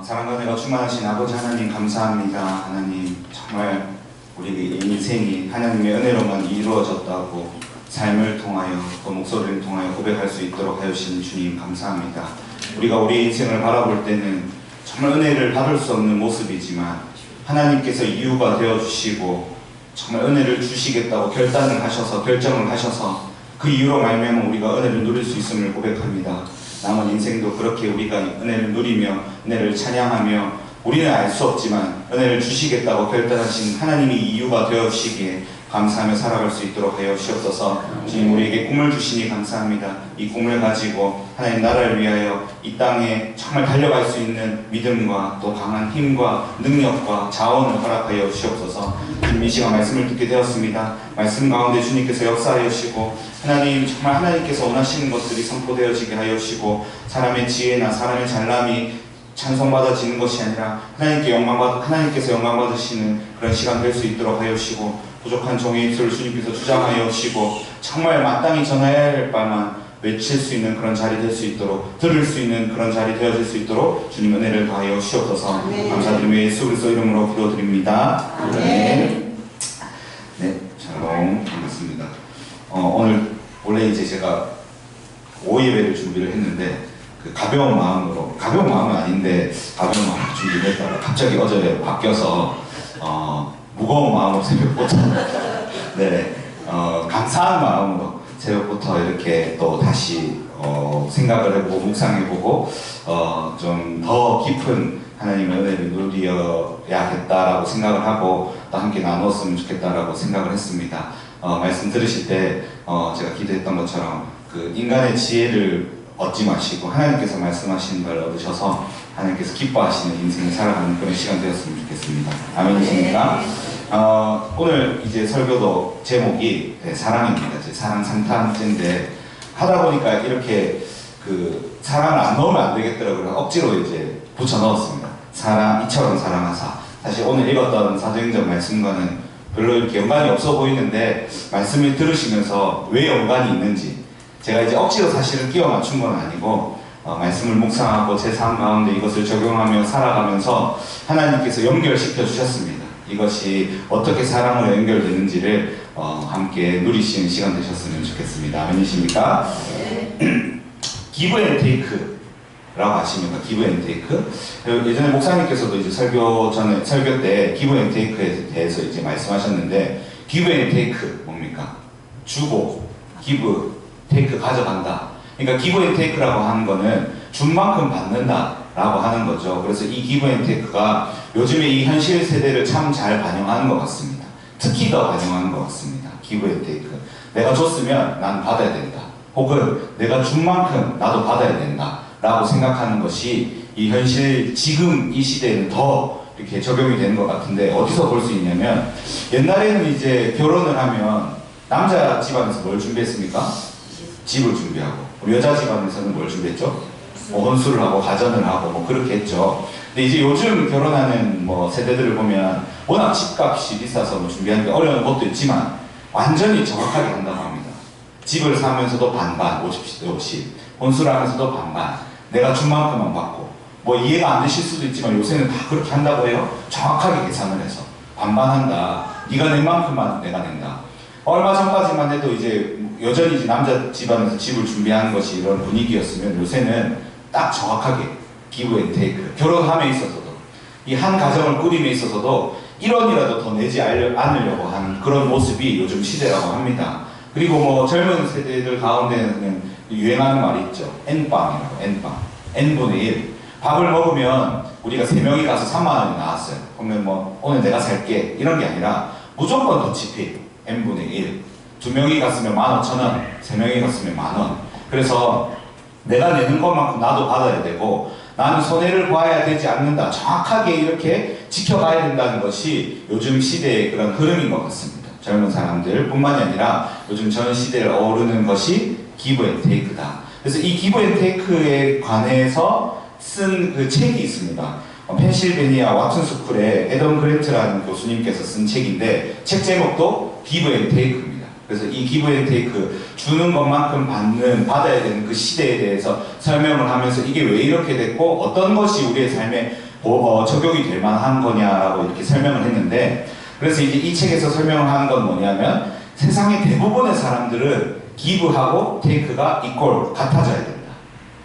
사랑과 은혜가 충만하신 아버지 하나님 감사합니다. 하나님 정말 우리 인생이 하나님의 은혜로만 이루어졌다고 삶을 통하여 또 목소리를 통하여 고백할 수 있도록 하여주신 주님 감사합니다. 우리가 우리 인생을 바라볼 때는 정말 은혜를 받을 수 없는 모습이지만 하나님께서 이유가 되어주시고 정말 은혜를 주시겠다고 결정을 하셔서 그 이유로 말미암아 우리가 은혜를 누릴 수 있음을 고백합니다. 남은 인생도 그렇게 우리가 은혜를 누리며 은혜를 찬양하며 우리는 알 수 없지만 은혜를 주시겠다고 결단하신 하나님이 이유가 되어주시기에 감사하며 살아갈 수 있도록 하여 주시옵소서. 주님 우리에게 꿈을 주시니 감사합니다. 이 꿈을 가지고 하나님 나라를 위하여 이 땅에 정말 달려갈 수 있는 믿음과 또 강한 힘과 능력과 자원을 허락하여 주시옵소서. 주님 이 시간 말씀을 듣게 되었습니다. 말씀 가운데 주님께서 역사하여 주시고 하나님 정말 하나님께서 원하시는 것들이 선포되어지게 하여 주시고 사람의 지혜나 사람의 잘남이 찬송받아지는 것이 아니라 하나님께서 영광 받으시는 그런 시간 될 수 있도록 하여 주시고 부족한 종의 입술을 주님께서 주장하여 주시고 정말 마땅히 전해야 할 바만 외칠 수 있는 그런 자리 될 수 있도록 들을 수 있는 그런 자리 되어질 수 있도록 주님 은혜를 더하여 주시옵소서. 감사드리며 예수 그리스도 이름으로 기도드립니다. 아멘. 네, 샬롬. 반갑습니다. 오늘 원래 이제 제가 5예배를 준비를 했는데 가벼운 마음은 아닌데 가벼운 마음으로 준비를 했다가 갑자기 어제 바뀌어서 무거운 마음으로 새벽부터 감사한 마음으로 새벽부터 이렇게 또 다시 생각을 해보고 묵상해보고 좀 더 깊은 하나님의 은혜를 누려야겠다라고 생각을 하고 또 함께 나눴으면 좋겠다라고 생각을 했습니다. 말씀 들으실 때 제가 기도했던 것처럼 그 인간의 지혜를 얻지 마시고 하나님께서 말씀하시는 걸 얻으셔서 하나님께서 기뻐하시는 인생을 살아가는 그런 시간 되었으면 좋겠습니다. 아멘이십니까? 오늘 이제 설교도 제목이 사랑입니다. 사랑 3탄째인데 하다 보니까 이렇게 그 사랑을 안 넣으면 안 되겠더라고요. 억지로 이제 붙여 넣었습니다. 사랑 이처럼 사랑하사. 사실 오늘 읽었던 사도행전 말씀과는 별로 이렇게 연관이 없어 보이는데 말씀을 들으시면서 왜 연관이 있는지 제가 이제 억지로 사실은 끼워 맞춘 건 아니고 말씀을 묵상하고 제 삶 가운데 이것을 적용하며 살아가면서 하나님께서 연결시켜 주셨습니다. 이것이 어떻게 사랑으로 연결되는지를 함께 누리시는 시간 되셨으면 좋겠습니다. 아멘이십니까? 기브 앤 테이크라고 아십니까? 기브 앤 테이크? 예전에 목사님께서도 이제 설교 때 기브 앤 테이크에 대해서 이제 말씀하셨는데 기브 앤 테이크 뭡니까? 주고 기브 테이크 가져간다. 그러니까 기브 앤 테이크라고 하는 거는 준 만큼 받는다라고 하는 거죠. 그래서 이 기브 앤 테이크가 요즘에 이 현실 세대를 참 잘 반영하는 것 같습니다. 특히 더 반영하는 것 같습니다. 기브 앤 테이크. 내가 줬으면 난 받아야 된다. 혹은 내가 준 만큼 나도 받아야 된다. 라고 생각하는 것이 이 현실 지금 이 시대에는 더 이렇게 적용이 되는 것 같은데 어디서 볼 수 있냐면 옛날에는 이제 결혼을 하면 남자 집안에서 뭘 준비했습니까? 집을 준비하고 우리 여자 집안에서는 뭘 준비했죠? 혼수를 하고 가전을 하고 뭐 그렇게 했죠. 근데 이제 요즘 결혼하는 뭐 세대들을 보면 워낙 집값이 비싸서 뭐 준비하는 게 어려운 것도 있지만 완전히 정확하게 한다고 합니다. 집을 사면서도 반반 50-50 혼수를 하면서도 반반 내가 준 만큼만 받고 뭐 이해가 안 되실 수도 있지만 요새는 다 그렇게 한다고 해요. 정확하게 계산을 해서 반반한다. 네가 낸 만큼만 내가 낸다. 얼마 전까지만 해도 이제 여전히 이제 남자 집안에서 집을 준비하는 것이 이런 분위기였으면 요새는 딱 정확하게 기브 앤 테이크 결혼함에 있어서도 이 한 가정을 꾸림에 있어서도 1원이라도 더 내지 않으려고 하는 그런 모습이 요즘 시대라고 합니다. 그리고 뭐 젊은 세대들 가운데는 유행하는 말이 있죠. N빵이라고 N빵 N분의 1 밥을 먹으면 우리가 3명이 가서 3만 원이 나왔어요. 그러면 뭐 오늘 내가 살게 이런 게 아니라 무조건 더치페이 N분의 1 2명이 갔으면 15,000원 3명이 갔으면 만원. 그래서 내가 내는 것만큼 나도 받아야 되고 나는 손해를 봐야 되지 않는다. 정확하게 이렇게 지켜가야 된다는 것이 요즘 시대의 그런 흐름인 것 같습니다. 젊은 사람들 뿐만이 아니라 요즘 전 시대를 어우르는 것이 기브 앤 테이크다. 그래서 이 기브 앤 테이크에 관해서 쓴 그 책이 있습니다. 펜실베니아 왓슨 스쿨의 애덤 그랜트라는 교수님께서 쓴 책인데 책 제목도 기브 앤 테이크입니다. 그래서 이 기브 앤 테이크 주는 것만큼 받아야 되는 그 시대에 대해서 설명을 하면서 이게 왜 이렇게 됐고 어떤 것이 우리의 삶에 적용이 될 만한 거냐라고 이렇게 설명을 했는데, 그래서 이제 이 책에서 설명을 하는 건 뭐냐면 세상의 대부분의 사람들은 기브하고 테이크가 이퀄 같아져야 된다.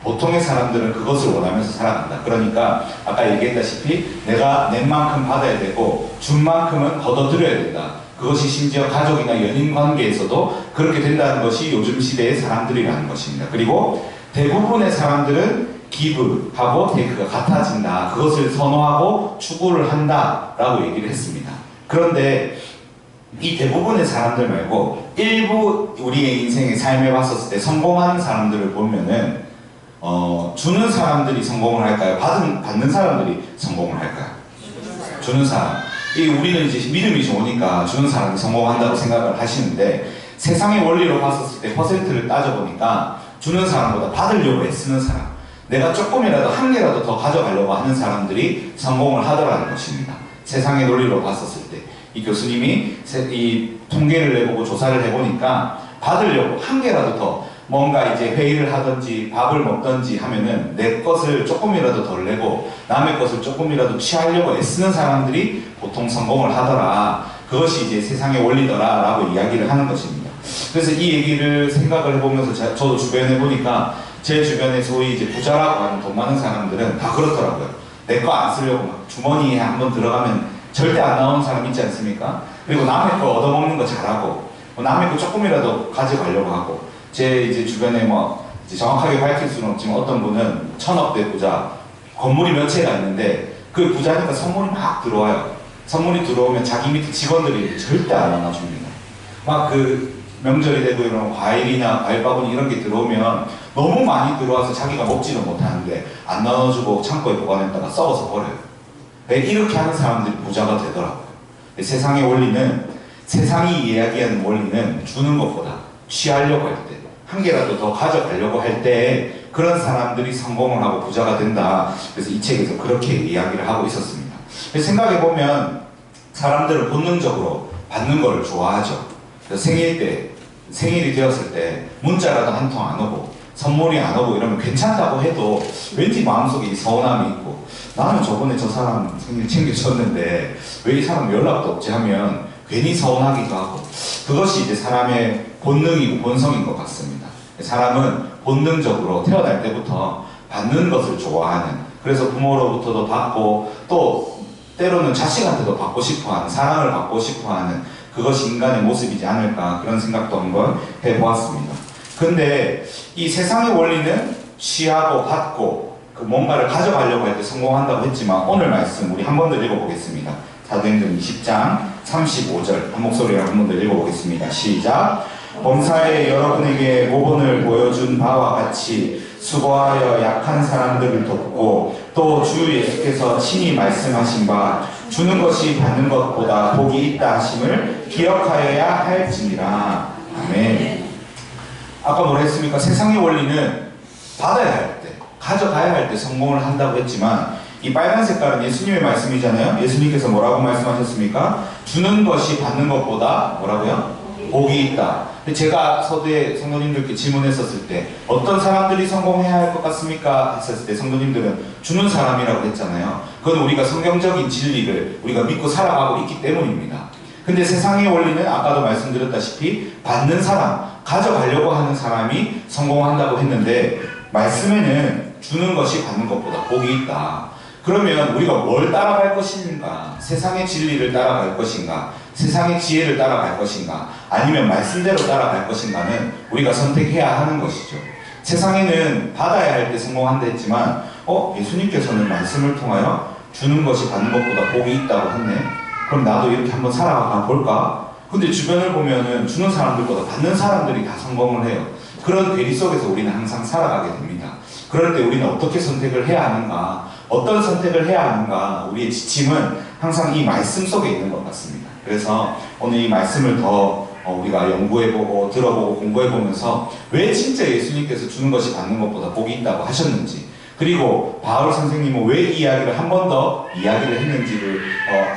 보통의 사람들은 그것을 원하면서 살아간다. 그러니까 아까 얘기했다시피 내가 낸 만큼 받아야 되고 준 만큼은 걷어들여야 된다. 그것이 심지어 가족이나 연인 관계에서도 그렇게 된다는 것이 요즘 시대의 사람들이라는 것입니다. 그리고 대부분의 사람들은 기브하고 테이크가 같아진다. 그것을 선호하고 추구를 한다라고 얘기를 했습니다. 그런데 이 대부분의 사람들 말고 일부 우리의 인생의 삶에 봤었을 때 성공하는 사람들을 보면은 주는 사람들이 성공을 할까요? 받는 사람들이 성공을 할까요? 주는 사람. 우리는 이제 믿음이 좋으니까 주는 사람이 성공한다고 생각을 하시는데, 세상의 원리로 봤었을 때 퍼센트를 따져보니까 주는 사람보다 받으려고 애쓰는 사람, 내가 조금이라도 한 개라도 더 가져가려고 하는 사람들이 성공을 하더라는 것입니다. 세상의 논리로 봤었을 때. 이 교수님이 이 통계를 내보고 조사를 해보니까 받으려고 한 개라도 더 뭔가 이제 회의를 하든지 밥을 먹든지 하면은 내 것을 조금이라도 덜 내고 남의 것을 조금이라도 취하려고 애쓰는 사람들이 보통 성공을 하더라. 그것이 이제 세상의 원리더라 라고 이야기를 하는 것입니다. 그래서 이 얘기를 생각을 해보면서 저도 주변에 보니까 제 주변에 소위 이제 부자라고 하는 돈 많은 사람들은 다 그렇더라고요. 내 거 안 쓰려고 막 주머니에 한번 들어가면 절대 안 나오는 사람 있지 않습니까? 그리고 남의 거 얻어먹는 거 잘하고 남의 거 조금이라도 가져가려고 하고, 제 이제 주변에 뭐 이제 정확하게 밝힐 수는 없지만 어떤 분은 1000억대 부자, 건물이 몇 채가 있는데 그 부자니까 선물이 막 들어와요. 선물이 들어오면 자기 밑에 직원들이 절대 안 나눠줍니다. 막 그 명절이 되고 이런 과일이나 과일바구니 이런 게 들어오면 너무 많이 들어와서 자기가 먹지는 못하는데 안 나눠주고 창고에 보관했다가 썩어서 버려요. 이렇게 하는 사람들이 부자가 되더라고요. 세상의 원리는, 세상이 이야기하는 원리는 주는 것보다 취하려고 할 때, 한 개라도 더 가져가려고 할 때 그런 사람들이 성공을 하고 부자가 된다. 그래서 이 책에서 그렇게 이야기를 하고 있었습니다. 생각해보면 사람들은 본능적으로 받는 걸 좋아하죠. 생일이 되었을 때 문자라도 한 통 안 오고 선물이 안 오고 이러면 괜찮다고 해도 왠지 마음속에 서운함이 있고, 나는 저번에 저 사람 생일 챙겨줬는데 왜 이 사람 연락도 없지 하면 괜히 서운하기도 하고, 그것이 이제 사람의 본능이고 본성인 것 같습니다. 사람은 본능적으로 태어날 때부터 받는 것을 좋아하는, 그래서 부모로부터도 받고 또 때로는 자식한테도 받고 싶어하는, 사랑을 받고 싶어하는 그것이 인간의 모습이지 않을까, 그런 생각도 한번 해보았습니다. 근데 이 세상의 원리는 취하고 받고 그 뭔가를 가져가려고 할 때 성공한다고 했지만, 오늘 말씀 우리 한 번 더 읽어보겠습니다. 사도행전 20장 35절 한 목소리로 한 번 더 읽어보겠습니다. 시작. 범사에 여러분에게 모본을 보여준 바와 같이 수고하여 약한 사람들을 돕고 또 주 예수께서 친히 말씀하신 바 주는 것이 받는 것보다 복이 있다 하심을 기억하여야 할지니라. 아멘. 아까 뭐라 했습니까? 세상의 원리는 받아야 할 때, 가져가야 할 때 성공을 한다고 했지만, 이 빨간 색깔은 예수님의 말씀이잖아요. 예수님께서 뭐라고 말씀하셨습니까? 주는 것이 받는 것보다 뭐라고요? 복이 있다. 제가 서두에 성도님들께 질문했었을 때 어떤 사람들이 성공해야 할 것 같습니까? 했었을 때 성도님들은 주는 사람이라고 했잖아요. 그건 우리가 성경적인 진리를 우리가 믿고 살아가고 있기 때문입니다. 근데 세상의 원리는 아까도 말씀드렸다시피 받는 사람, 가져가려고 하는 사람이 성공한다고 했는데, 말씀에는 주는 것이 받는 것보다 복이 있다. 그러면 우리가 뭘 따라갈 것인가? 세상의 진리를 따라갈 것인가? 세상의 지혜를 따라갈 것인가? 아니면 말씀대로 따라갈 것인가는 우리가 선택해야 하는 것이죠. 세상에는 받아야 할 때 성공한다 했지만 예수님께서는 말씀을 통하여 주는 것이 받는 것보다 복이 있다고 했네. 그럼 나도 이렇게 한번 살아가 볼까? 근데 주변을 보면은 주는 사람들보다 받는 사람들이 다 성공을 해요. 그런 괴리 속에서 우리는 항상 살아가게 됩니다. 그럴 때 우리는 어떻게 선택을 해야 하는가, 어떤 선택을 해야 하는가, 우리의 지침은 항상 이 말씀 속에 있는 것 같습니다. 그래서 오늘 이 말씀을 더 우리가 연구해보고 들어보고 공부해보면서 왜 진짜 예수님께서 주는 것이 받는 것보다 복이 있다고 하셨는지, 그리고 바울 선생님은 왜 이 이야기를 한 번 더 이야기를 했는지를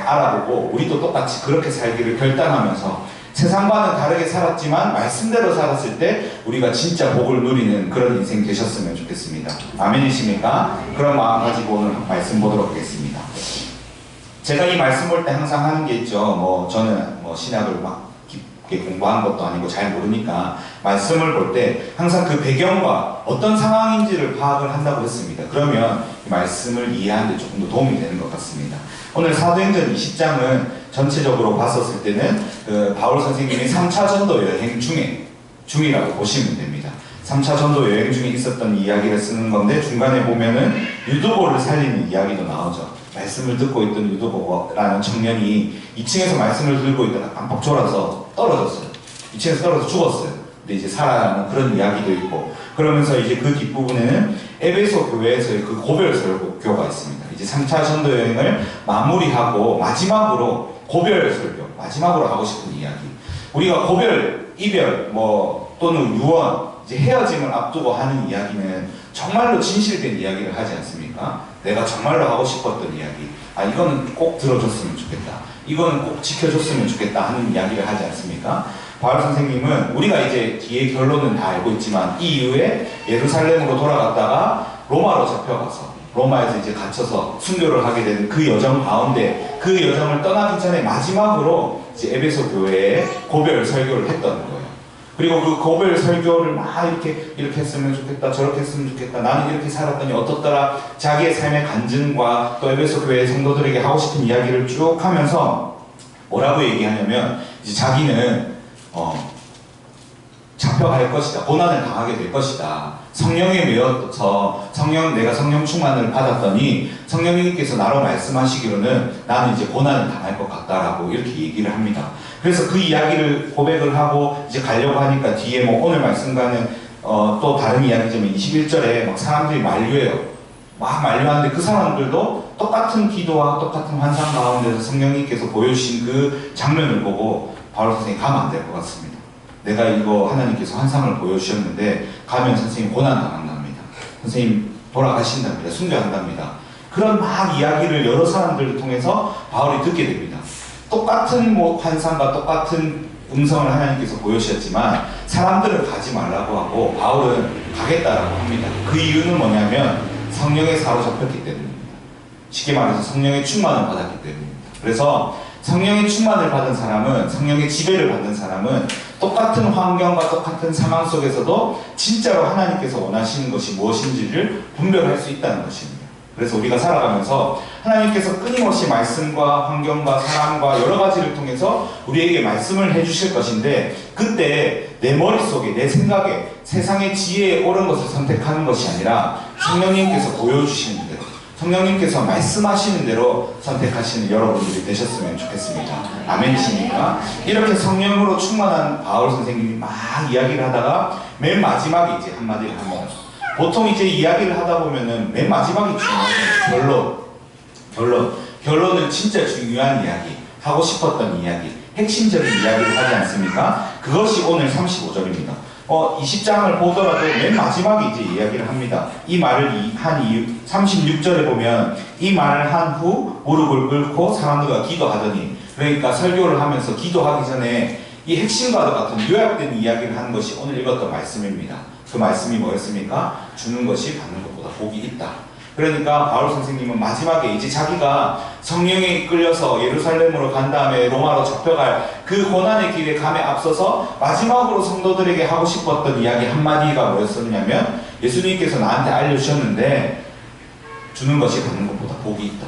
알아보고 우리도 똑같이 그렇게 살기를 결단하면서 세상과는 다르게 살았지만 말씀대로 살았을 때 우리가 진짜 복을 누리는 그런 인생 되셨으면 좋겠습니다. 아멘이십니까? 그런 마음 가지고 오늘 말씀 보도록 하겠습니다. 제가 이 말씀 볼 때 항상 하는 게 있죠. 저는 신학을 막 깊게 공부한 것도 아니고 잘 모르니까 말씀을 볼 때 항상 그 배경과 어떤 상황인지를 파악을 한다고 했습니다. 그러면 이 말씀을 이해하는 데 조금 더 도움이 되는 것 같습니다. 오늘 사도행전 20장은 전체적으로 봤었을 때는 바울 선생님이 3차 전도 여행 중이라고 보시면 됩니다. 3차 전도 여행 중에 있었던 이야기를 쓰는 건데 중간에 보면은 유두보를 살리는 이야기도 나오죠. 말씀을 듣고 있던 유두보라는 청년이 2층에서 말씀을 들고 있다가 깜빡 졸아서 떨어졌어요. 2층에서 떨어져 죽었어요. 근데 이제 살아나는 그런 이야기도 있고, 그러면서 이제 그 뒷부분에는 에베소 교회에서의 그 고별 설교가 있습니다. 이제 3차 전도 여행을 마무리하고 마지막으로 고별 설교, 마지막으로 하고 싶은 이야기. 우리가 고별, 이별, 또는 유언, 이제 헤어짐을 앞두고 하는 이야기는 정말로 진실된 이야기를 하지 않습니까? 내가 정말로 하고 싶었던 이야기. 이거는 꼭 들어줬으면 좋겠다. 이거는 꼭 지켜줬으면 좋겠다 하는 이야기를 하지 않습니까? 바울 선생님은 우리가 이제 뒤에 결론은 다 알고 있지만 이 이후에 예루살렘으로 돌아갔다가 로마로 잡혀가서 로마에서 이제 갇혀서 순교를 하게 되는 그 여정 가운데 그 여정을 떠나기 전에 마지막으로 이제 에베소 교회에 고별 설교를 했던 거예요. 그리고 그 고별 설교를 막 이렇게 했으면 좋겠다, 저렇게 했으면 좋겠다, 나는 이렇게 살았더니 어떻더라, 자기의 삶의 간증과 또 에베소 교회 성도들에게 하고 싶은 이야기를 쭉 하면서 뭐라고 얘기하냐면 이제 자기는 잡혀갈 것이다, 고난을 당하게 될 것이다, 성령에 매여서 내가 성령 충만을 받았더니 성령님께서 나로 말씀하시기로는 나는 이제 고난을 당할 것 같다라고 이렇게 얘기를 합니다. 그래서 그 이야기를 고백을 하고 이제 가려고 하니까 뒤에 오늘 말씀과는 또 다른 이야기지만 21절에 막 사람들이 만류해요. 막 만류하는데 그 사람들도 똑같은 기도와 똑같은 환상 가운데서 성령님께서 보여주신 그 장면을 보고 바울 선생님 가면 안 될 것 같습니다. 내가 이거 하나님께서 환상을 보여주셨는데 가면 선생님 고난 당한답니다. 선생님 돌아가신답니다. 순교한답니다. 그런 막 이야기를 여러 사람들을 통해서 바울이 듣게 됩니다. 똑같은 환상과 똑같은 음성을 하나님께서 보여주셨지만 사람들은 가지 말라고 하고 바울은 가겠다라고 합니다. 그 이유는 뭐냐면 성령에 사로잡혔기 때문입니다. 쉽게 말해서 성령의 충만을 받았기 때문입니다. 그래서 성령의 충만을 받은 사람은, 성령의 지배를 받는 사람은 똑같은 환경과 똑같은 상황 속에서도 진짜로 하나님께서 원하시는 것이 무엇인지를 분별할 수 있다는 것입니다. 그래서 우리가 살아가면서 하나님께서 끊임없이 말씀과 환경과 사람과 여러 가지를 통해서 우리에게 말씀을 해주실 것인데 그때 내 머릿속에, 내 생각에 세상의 지혜에 옳은 것을 선택하는 것이 아니라 성령님께서 보여주시는 대로, 성령님께서 말씀하시는 대로 선택하시는 여러분들이 되셨으면 좋겠습니다. 아멘이십니까? 이렇게 성령으로 충만한 바울 선생님이 막 이야기를 하다가 맨 마지막에 이제 한마디를 합니다. 보통 이제 이야기를 하다 보면은 맨 마지막이 중요한 결론은 진짜 중요한 이야기, 하고 싶었던 이야기, 핵심적인 이야기를 하지 않습니까? 그것이 오늘 35절입니다. 20장을 보더라도 맨 마지막에 이제 이야기를 합니다. 이 말을 한 이유, 36절에 보면 이 말을 한 후 무릎을 꿇고 사람들과 기도하더니, 그러니까 설교를 하면서 기도하기 전에 이 핵심과 같은 요약된 이야기를 하는 것이 오늘 읽었던 말씀입니다. 그 말씀이 뭐였습니까? 주는 것이 받는 것보다 복이 있다. 그러니까 바울 선생님은 마지막에 이제 자기가 성령에 이끌려서 예루살렘으로 간 다음에 로마로 잡혀갈 그 고난의 길에 감에 앞서서 마지막으로 성도들에게 하고 싶었던 이야기 한마디가 뭐였었냐면 예수님께서 나한테 알려주셨는데 주는 것이 받는 것보다 복이 있다.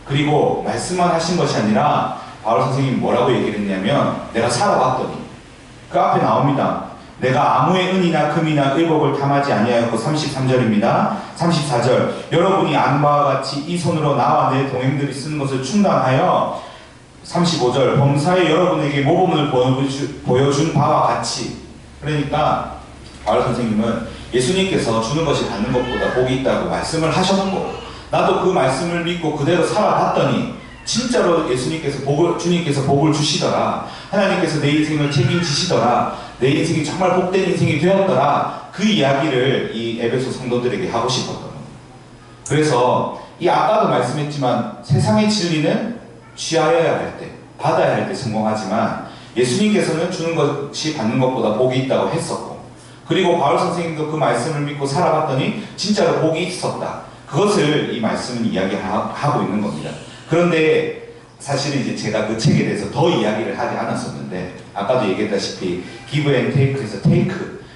그리고 말씀만 하신 것이 아니라 바울 선생님이 뭐라고 얘기를 했냐면 내가 살아봤더니 그 앞에 나옵니다. 내가 아무의 은이나 금이나 의복을 탐하지 아니하였고 33절입니다. 34절 여러분이 아는 바와 같이 이 손으로 나와 내 동행들이 쓰는 것을 충당하여 35절 범사에 여러분에게 모범을 보여준 바와 같이. 그러니까 바울 선생님은 예수님께서 주는 것이 받는 것보다 복이 있다고 말씀을 하셨고 나도 그 말씀을 믿고 그대로 살아봤더니 진짜로 주님께서 복을 주시더라. 하나님께서 내 인생을 책임지시더라. 내 인생이 정말 복된 인생이 되었더라. 그 이야기를 이 에베소 성도들에게 하고 싶었던 겁니다. 그래서 이 아까도 말씀했지만 세상의 진리는 취하여야 할 때, 받아야 할 때 성공하지만 예수님께서는 주는 것이 받는 것보다 복이 있다고 했었고, 그리고 바울 선생님도 그 말씀을 믿고 살아봤더니 진짜로 복이 있었다. 그것을 이 말씀은 이야기하고 있는 겁니다. 그런데 사실은 이제 제가 그 책에 대해서 더 이야기를 하지 않았었는데, 아까도 얘기했다시피 give and take에서 take,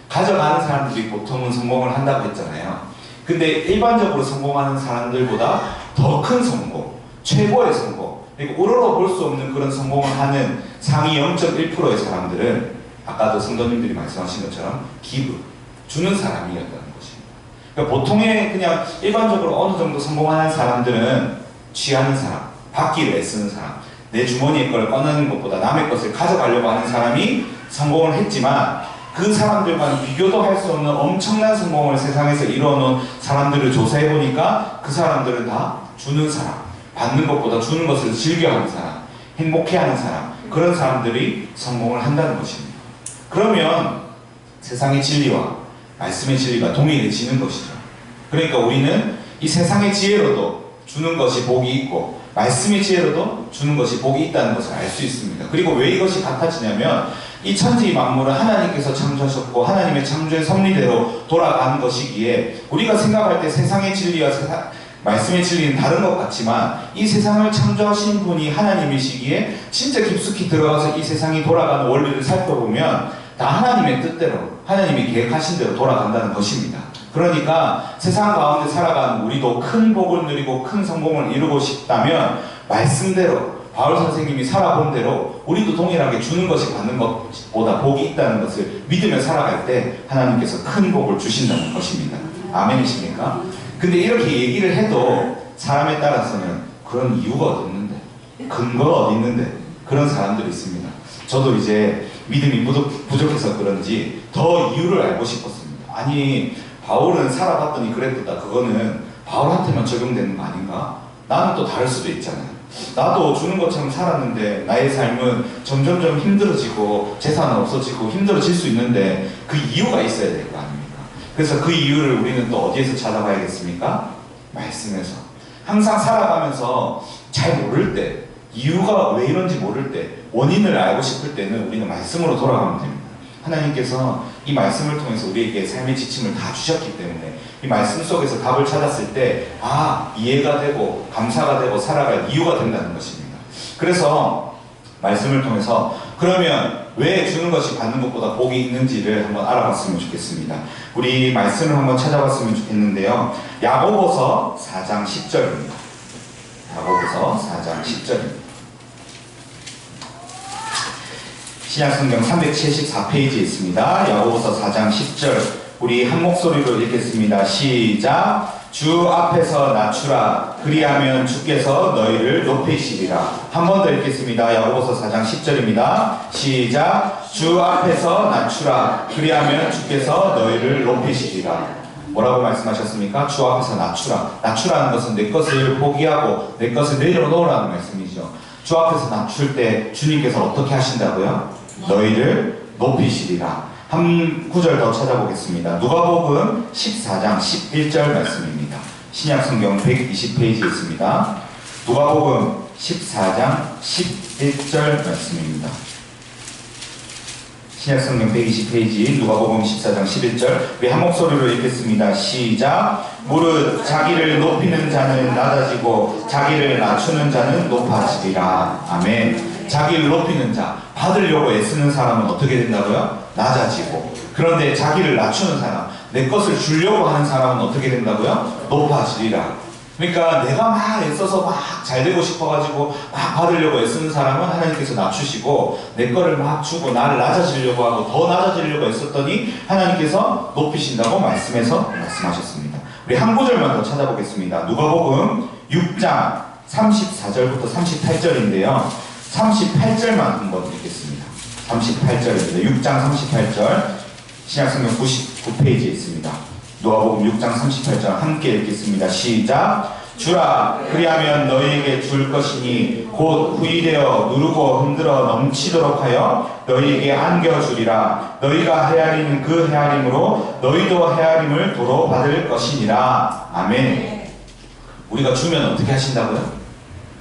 가져가는 사람들이 보통은 성공을 한다고 했잖아요. 근데 일반적으로 성공하는 사람들보다 더 큰 성공, 최고의 성공, 그리고 우러러 볼 수 없는 그런 성공을 하는 상위 0.1%의 사람들은 아까도 성도님들이 말씀하신 것처럼 give, 주는 사람이었다는 것입니다. 그러니까 보통의 그냥 일반적으로 어느 정도 성공하는 사람들은 취하는 사람, 받기를 애쓰는 사람, 내 주머니의 걸 꺼내는 것보다 남의 것을 가져가려고 하는 사람이 성공을 했지만, 그 사람들과는 비교도 할 수 없는 엄청난 성공을 세상에서 이루어놓은 사람들을 조사해보니까 그 사람들은 다 주는 사람, 받는 것보다 주는 것을 즐겨하는 사람, 행복해하는 사람, 그런 사람들이 성공을 한다는 것입니다. 그러면 세상의 진리와 말씀의 진리가 동일해지는 것이죠. 그러니까 우리는 이 세상의 지혜로도 주는 것이 복이 있고, 말씀의 지혜로도 주는 것이 복이 있다는 것을 알 수 있습니다. 그리고 왜 이것이 같아지냐면, 이 천지 만물은 하나님께서 창조하셨고 하나님의 창조의 섭리대로 돌아가는 것이기에, 우리가 생각할 때 세상의 진리와 말씀의 진리는 다른 것 같지만, 이 세상을 창조하신 분이 하나님이시기에 진짜 깊숙이 들어가서 이 세상이 돌아가는 원리를 살펴보면 다 하나님의 뜻대로, 하나님이 계획하신 대로 돌아간다는 것입니다. 그러니까 세상 가운데 살아가는 우리도 큰 복을 누리고 큰 성공을 이루고 싶다면, 말씀대로 바울 선생님이 살아본 대로 우리도 동일하게 주는 것이 받는 것보다 복이 있다는 것을 믿으며 살아갈 때 하나님께서 큰 복을 주신다는 것입니다. 아멘이십니까? 근데 이렇게 얘기를 해도 사람에 따라서는 그런 이유가 어디 있는데, 근거가 어디 있는데, 그런 사람들이 있습니다. 저도 이제 믿음이 부족해서 그런지 더 이유를 알고 싶었습니다. 아니, 바울은 살아봤더니 그랬다, 그거는 바울한테만 적용되는 거 아닌가? 나는 또 다를 수도 있잖아요. 나도 주는 것처럼 살았는데 나의 삶은 점점점 힘들어지고 재산은 없어지고 힘들어질 수 있는데 그 이유가 있어야 될 거 아닙니까? 그래서 그 이유를 우리는 또 어디에서 찾아봐야겠습니까? 말씀에서. 항상 살아가면서 잘 모를 때, 이유가 왜 이런지 모를 때, 원인을 알고 싶을 때는 우리는 말씀으로 돌아가면 됩니다. 하나님께서 이 말씀을 통해서 우리에게 삶의 지침을 다 주셨기 때문에 이 말씀 속에서 답을 찾았을 때, 이해가 되고 감사가 되고 살아갈 이유가 된다는 것입니다. 그래서 말씀을 통해서 그러면 왜 주는 것이 받는 것보다 복이 있는지를 한번 알아봤으면 좋겠습니다. 우리 말씀을 한번 찾아봤으면 좋겠는데요, 야고보서 4장 10절입니다. 야고보서 4장 10절입니다. 신약성경 374페이지에 있습니다. 야고보서 4장 10절, 우리 한 목소리로 읽겠습니다. 시작. 주 앞에서 낮추라, 그리하면 주께서 너희를 높이시리라. 한 번 더 읽겠습니다. 야고보서 4장 10절입니다. 시작. 주 앞에서 낮추라, 그리하면 주께서 너희를 높이시리라. 뭐라고 말씀하셨습니까? 주 앞에서 낮추라. 낮추라는 것은 내 것을 포기하고 내 것을 내려놓으라는 말씀이죠. 주 앞에서 낮출 때 주님께서 어떻게 하신다고요? 너희를 높이시리라. 한 구절 더 찾아보겠습니다. 누가복음 14장 11절 말씀입니다. 신약성경 120페이지에 있습니다. 누가복음 14장 11절 말씀입니다. 신약성경 120페이지 누가복음 14장 11절, 우리 한 목소리로 읽겠습니다. 시작. 무릇 자기를 높이는 자는 낮아지고 자기를 낮추는 자는 높아지리라. 아멘. 자기를 높이는 자, 받으려고 애쓰는 사람은 어떻게 된다고요? 낮아지고. 그런데 자기를 낮추는 사람, 내 것을 주려고 하는 사람은 어떻게 된다고요? 높아지리라. 그러니까 내가 막 애써서 막 잘 되고 싶어가지고 막 받으려고 애쓰는 사람은 하나님께서 낮추시고, 내 거를 막 주고 나를 낮아지려고 하고 더 낮아지려고 애썼더니 하나님께서 높이신다고 말씀에서 말씀하셨습니다. 우리 한 구절만 더 찾아보겠습니다. 누가복음 6장 34절부터 38절인데요. 38절만 한번 읽겠습니다. 38절입니다. 6장 38절, 신약성경 99페이지에 있습니다. 누가복음 6장 38절 함께 읽겠습니다. 시작. 주라, 그리하면 너희에게 줄 것이니 곧 후일되어 누르고 흔들어 넘치도록 하여 너희에게 안겨주리라. 너희가 헤아리는 그 헤아림으로 너희도 헤아림을 도로 받을 것이니라. 아멘. 우리가 주면 어떻게 하신다고요?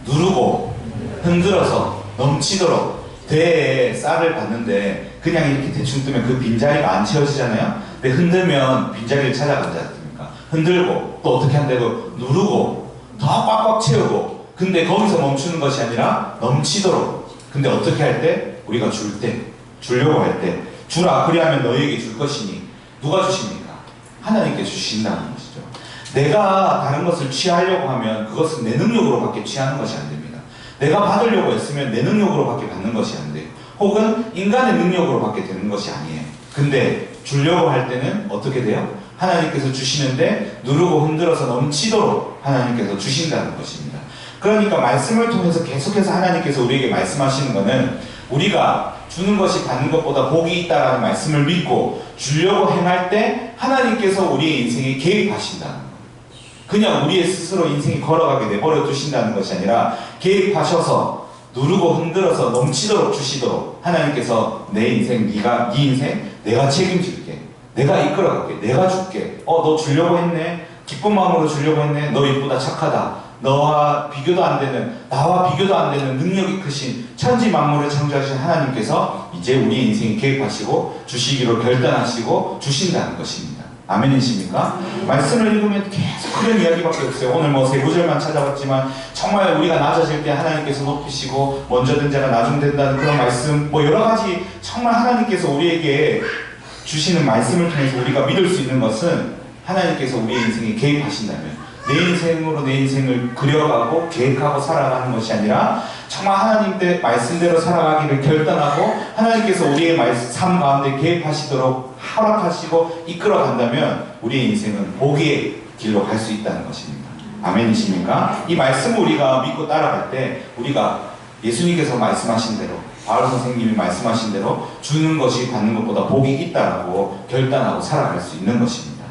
누르고 흔들어서 넘치도록 대에 쌀을 받는데 그냥 이렇게 대충 뜨면 그 빈자리가 안 채워지잖아요. 근데 흔들면 빈자리를 찾아가지 않습니까? 흔들고 또 어떻게 한다고 누르고 더 꽉꽉 채우고, 근데 거기서 멈추는 것이 아니라 넘치도록. 근데 어떻게 할 때? 우리가 줄 때, 주려고 할 때, 주라 그리하면 너희에게 줄 것이니. 누가 주십니까? 하나님께서 주신다는 것이죠. 내가 다른 것을 취하려고 하면 그것은 내 능력으로밖에 취하는 것이 안 됩니다. 내가 받으려고 했으면 내 능력으로밖에 받는 것이 안 돼요. 혹은 인간의 능력으로밖에 되는 것이 아니에요. 근데 주려고 할 때는 어떻게 돼요? 하나님께서 주시는데 누르고 흔들어서 넘치도록 하나님께서 주신다는 것입니다. 그러니까 말씀을 통해서 계속해서 하나님께서 우리에게 말씀하시는 것은 우리가 주는 것이 받는 것보다 복이 있다라는 말씀을 믿고 주려고 행할 때 하나님께서 우리의 인생에 개입하신다는 거예요. 그냥 우리의 스스로 인생이 걸어가게 내버려 두신다는 것이 아니라 개입하셔서 누르고 흔들어서 넘치도록 주시도록 하나님께서 내 인생, 네 인생 내가 책임질게, 내가 이끌어갈게, 내가 줄게. 너 주려고 했네, 기쁜 마음으로 주려고 했네, 너 이쁘다, 착하다, 나와 비교도 안 되는 능력이 크신 천지 만물을 창조하신 하나님께서 이제 우리 인생에 개입하시고 주시기로 결단하시고 주신다는 것입니다. 아멘이십니까? 말씀을 읽으면 계속 그런 이야기밖에 없어요. 오늘 뭐 세 구절만 찾아봤지만 정말 우리가 낮아질 때 하나님께서 높이시고 먼저 된 자가 나중된다는 그런 말씀, 뭐 여러 가지 정말 하나님께서 우리에게 주시는 말씀을 통해서 우리가 믿을 수 있는 것은 하나님께서 우리의 인생에 개입하신다면 내 인생으로 내 인생을 그려가고 계획하고 살아가는 것이 아니라 정말 하나님의 말씀대로 살아가기를 결단하고 하나님께서 우리의 삶 가운데 개입하시도록 허락하시고 이끌어간다면 우리의 인생은 복의 길로 갈 수 있다는 것입니다. 아멘이십니까? 이 말씀을 우리가 믿고 따라갈 때 우리가 예수님께서 말씀하신 대로, 바울 선생님이 말씀하신 대로 주는 것이 받는 것보다 복이 있다라고 결단하고 살아갈 수 있는 것입니다.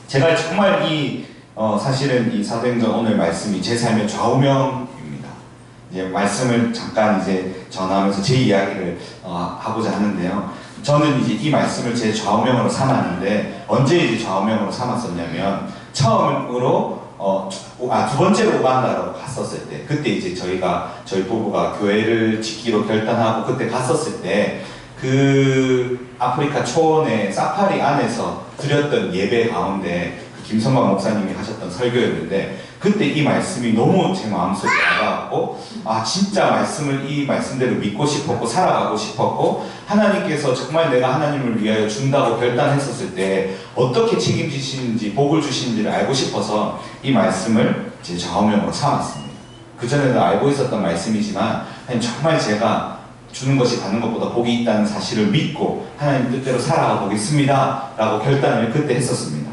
제가 정말 사실은 이 사도행전 오늘 말씀이 제 삶의 좌우명입니다. 이제 말씀을 잠깐 이제 전하면서 제 이야기를 하고자 하는데요. 저는 이제 이 말씀을 제 좌우명으로 삼았는데 언제 이제 좌우명으로 삼았었냐면 처음으로 두 번째로 우간다로 갔었을 때, 그때 이제 저희 부부가 교회를 짓기로 결단하고 그때 갔었을 때 그 아프리카 초원의 사파리 안에서 드렸던 예배 가운데 김성광 목사님이 하셨던 설교였는데 그때 이 말씀이 너무 제 마음속에 다가왔고 진짜 이 말씀대로 믿고 싶었고 살아가고 싶었고 하나님께서 정말 내가 하나님을 위하여 준다고 결단했었을 때 어떻게 책임지시는지 복을 주시는지를 알고 싶어서 이 말씀을 제 좌우명으로 삼았습니다. 그전에도 알고 있었던 말씀이지만 정말 제가 주는 것이 받는 것보다 복이 있다는 사실을 믿고 하나님 뜻대로 살아가 보겠습니다 라고 결단을 그때 했었습니다.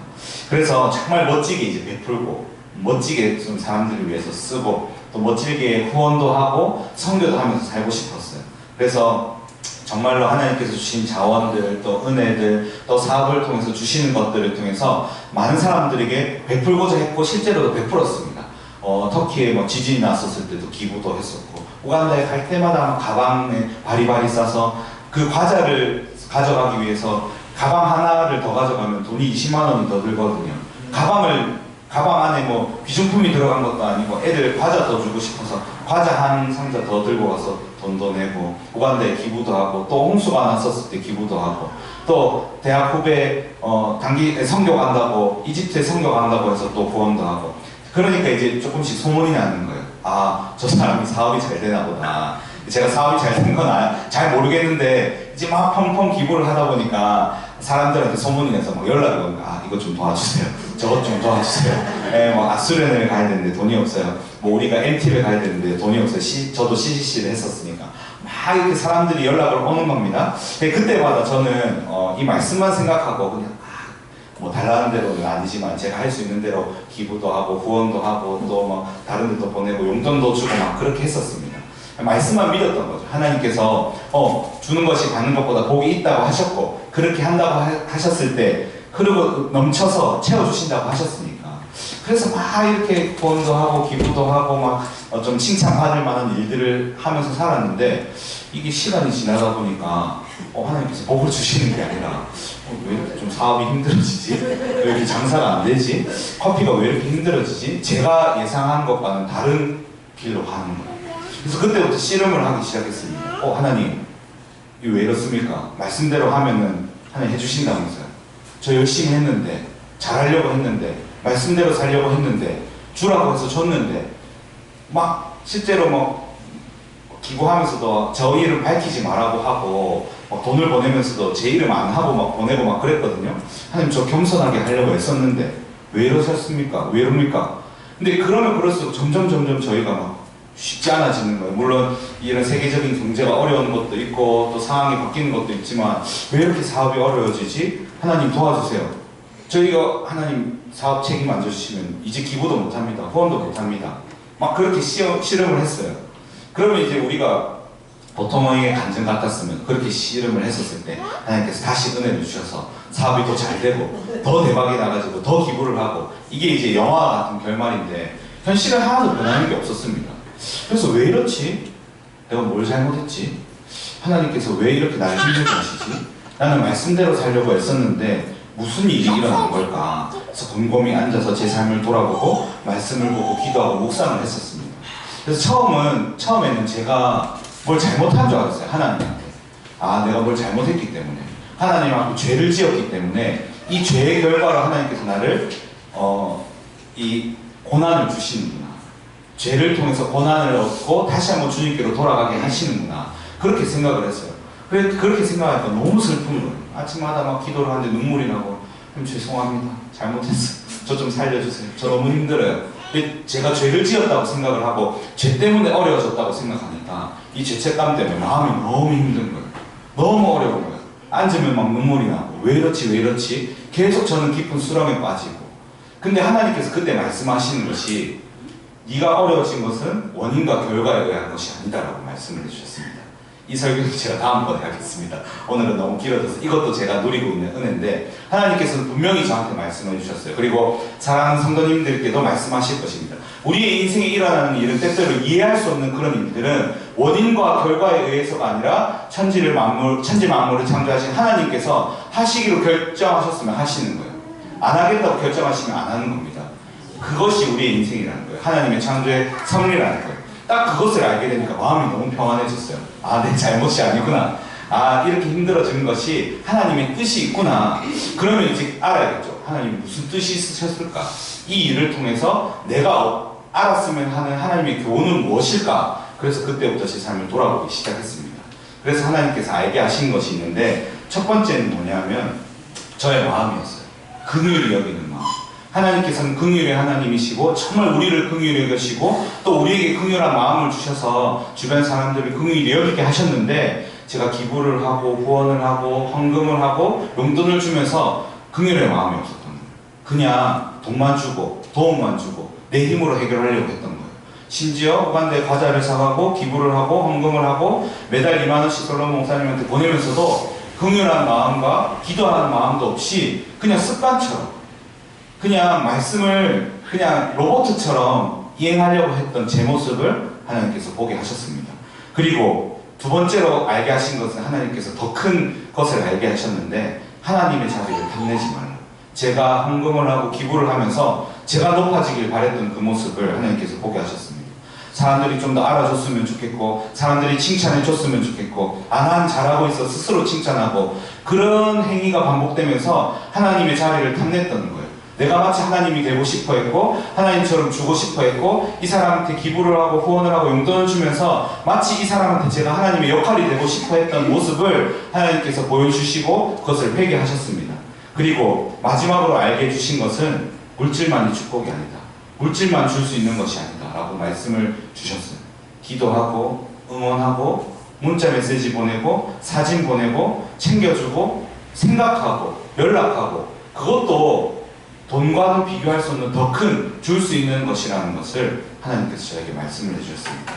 그래서 정말 멋지게 이제 베풀고 멋지게 좀 사람들을 위해서 쓰고 또 멋지게 후원도 하고 선교도 하면서 살고 싶었어요. 그래서 정말로 하나님께서 주신 자원들 또 은혜들 또 사업을 통해서 주시는 것들을 통해서 많은 사람들에게 베풀고자 했고 실제로도 베풀었습니다. 터키에 뭐 지진이 났었을 때도 기부도 했었고 우간다에 갈 때마다 가방에 바리바리 싸서 그 과자를 가져가기 위해서 가방 하나를 더 가져가면 돈이 20만 원이 더 들거든요. 가방 안에 뭐 귀중품이 들어간 것도 아니고 애들 과자 더 주고 싶어서 과자 한 상자 더 들고 가서 돈도 내고 우간다에 기부도 하고 또 홍수가 났었을 때 기부도 하고 또 대학 후배 단기 선교 간다고 이집트에 선교 간다고 해서 또 후원도 하고 그러니까 이제 조금씩 소문이 나는 거예요. 저 사람이 사업이 잘 되나 보다. 제가 사업이 잘 된 건 잘 모르겠는데 이제 막 펑펑 기부를 하다 보니까 사람들한테 소문이 나서 막 연락이 오면 이거 좀 도와주세요. 저것 좀 도와주세요. 뭐 수련회를 가야 되는데 돈이 없어요. 뭐 우리가 MT를 가야 되는데 돈이 없어요. 저도 CCC를 했었으니까 막 이렇게 사람들이 연락을 오는 겁니다. 그때마다 저는 이 말씀만 생각하고 그냥 뭐 달라는 대로는 아니지만 제가 할 수 있는 대로 기부도 하고 후원도 하고 또 막 다른 데도 보내고 용돈도 주고 막 그렇게 했었습니다. 말씀만 믿었던 거죠. 하나님께서 주는 것이 받는 것보다 복이 있다고 하셨고 그렇게 한다고 하셨을 때 흐르고 넘쳐서 채워주신다고 하셨으니까 그래서 막 이렇게 후원도 하고 기부도 하고 막 좀 칭찬받을 만한 일들을 하면서 살았는데 이게 시간이 지나다 보니까 하나님께서 복을 주시는 게 아니라 왜 이렇게 좀 사업이 힘들어지지? 왜 이렇게 장사가 안 되지? 커피가 왜 이렇게 힘들어지지? 제가 예상한 것과는 다른 길로 가는 거예요. 그래서 그때부터 씨름을 하기 시작했습니다. 하나님, 이거 왜 이렇습니까? 말씀대로 하면은 하나님 해주신다면서요. 저 열심히 했는데, 잘하려고 했는데, 말씀대로 살려고 했는데, 주라고 해서 줬는데, 막 실제로 뭐 기부하면서도 저 이름 밝히지 말라고 하고 돈을 보내면서도 제 이름 안 하고 막 보내고 막 그랬거든요. 하나님, 저 겸손하게 하려고 했었는데 왜 이러셨습니까? 왜 이럽니까? 근데 그러면 그럴수록 점점 저희가 막 쉽지 않아지는 거예요. 물론 이런 세계적인 경제가 어려운 것도 있고 또 상황이 바뀌는 것도 있지만 왜 이렇게 사업이 어려워지지? 하나님 도와주세요. 저희가 하나님 사업 책임 안 져주시면 이제 기부도 못합니다. 후원도 못합니다. 막 그렇게 씨름을 했어요. 그러면 이제 우리가 보통의 간증 같았으면 그렇게 씨름을 했었을 때 하나님께서 다시 은혜를 주셔서 사업이 더 잘 되고 더 대박이 나가지고 더 기부를 하고, 이게 이제 영화 같은 결말인데 현실은 하나도 변하는 게 없었습니다. 그래서 왜 이렇지? 내가 뭘 잘못했지? 하나님께서 왜 이렇게 나를 힘들게 하시지? 나는 말씀대로 살려고 애썼는데 무슨 일이 일어난 걸까? 그래서 곰곰이 앉아서 제 삶을 돌아보고 말씀을 보고 기도하고 묵상을 했었습니다. 그래서 처음에는 제가 뭘 잘못한 줄 알았어요. 하나님한테. 내가 뭘 잘못했기 때문에, 하나님 앞에 죄를 지었기 때문에 이 죄의 결과로 하나님께서 나를 이 고난을 주시는구나. 죄를 통해서 고난을 얻고 다시 한번 주님께로 돌아가게 하시는구나. 그렇게 생각을 했어요. 그렇게 생각하니까 너무 슬픈 거예요. 아침마다 막 기도를 하는데 눈물이 나고, 죄송합니다. 잘못했어요. 저 좀 살려주세요. 저 너무 힘들어요. 제가 죄를 지었다고 생각을 하고 죄 때문에 어려워졌다고 생각하니까 이 죄책감 때문에 마음이 너무 힘든 거예요. 너무 어려운 거예요. 앉으면 막 눈물이 나고 왜 이렇지? 계속 저는 깊은 수렁에 빠지고. 근데 하나님께서 그때 말씀하시는 것이 네가 어려워진 것은 원인과 결과에 의한 것이 아니다라고 말씀을 해주셨습니다. 이 설교는 제가 다음번에 하겠습니다. 오늘은 너무 길어져서 이것도 제가 누리고 있는 은혜인데 하나님께서는 분명히 저한테 말씀해 주셨어요. 그리고 사랑하는 성도님들께도 말씀하실 것입니다. 우리의 인생에 일어나는 일은 때때로 이해할 수 없는 그런 일들은 원인과 결과에 의해서가 아니라 천지 만물을 창조하신 하나님께서 하시기로 결정하셨으면 하시는 거예요. 안 하겠다고 결정하시면 안 하는 겁니다. 그것이 우리의 인생이라는 거예요. 하나님의 창조의 섭리라는 거예요. 딱 그것을 알게 되니까 마음이 너무 평안해졌어요. 내 잘못이 아니구나. 이렇게 힘들어지는 것이 하나님의 뜻이 있구나. 그러면 이제 알아야겠죠. 하나님이 무슨 뜻이 있으셨을까? 이 일을 통해서 내가 알았으면 하는 하나님의 교훈은 무엇일까? 그래서 그때부터 제 삶을 돌아보기 시작했습니다. 그래서 하나님께서 알게 하신 것이 있는데 첫 번째는 뭐냐면 저의 마음이었어요. 긍휼히 여기는 마음. 하나님께서는 긍휼의 하나님이시고 정말 우리를 긍휼히 여기시고 또 우리에게 긍휼한 마음을 주셔서 주변 사람들을 긍휼히 여기게 하셨는데, 제가 기부를 하고 후원을 하고 헌금을 하고 용돈을 주면서 긍휼의 마음이 없었던 거예요. 그냥 돈만 주고 도움만 주고 내 힘으로 해결하려고 했던 거예요. 심지어 오간데 과자를 사가고 기부를 하고 헌금을 하고 매달 2만 원씩 솔로몬 목사님한테 보내면서도 긍휼한 마음과 기도하는 마음도 없이 그냥 습관처럼 그냥 말씀을 그냥 로봇처럼 이행하려고 했던 제 모습을 하나님께서 보게 하셨습니다. 그리고 두 번째로 알게 하신 것은 하나님께서 더 큰 것을 알게 하셨는데 하나님의 자리를 탐내지 말라. 제가 헌금을 하고 기부를 하면서 제가 높아지길 바랬던 그 모습을 하나님께서 보게 하셨습니다. 사람들이 좀 더 알아줬으면 좋겠고 사람들이 칭찬해줬으면 좋겠고 난 잘하고 있어 스스로 칭찬하고 그런 행위가 반복되면서 하나님의 자리를 탐냈던 거예요. 내가 마치 하나님이 되고 싶어 했고 하나님처럼 주고 싶어 했고 이 사람한테 기부를 하고 후원을 하고 용돈을 주면서 마치 이 사람한테 제가 하나님의 역할이 되고 싶어 했던 모습을 하나님께서 보여주시고 그것을 회개하셨습니다. 그리고 마지막으로 알게 해주신 것은 물질만이 축복이 아니다. 물질만 줄 수 있는 것이 아니다 라고 말씀을 주셨어요. 기도하고 응원하고 문자 메시지 보내고 사진 보내고 챙겨주고 생각하고 연락하고 그것도 돈과는 비교할 수 없는 더 큰 줄 수 있는 것이라는 것을 하나님께서 저에게 말씀을 해주셨습니다.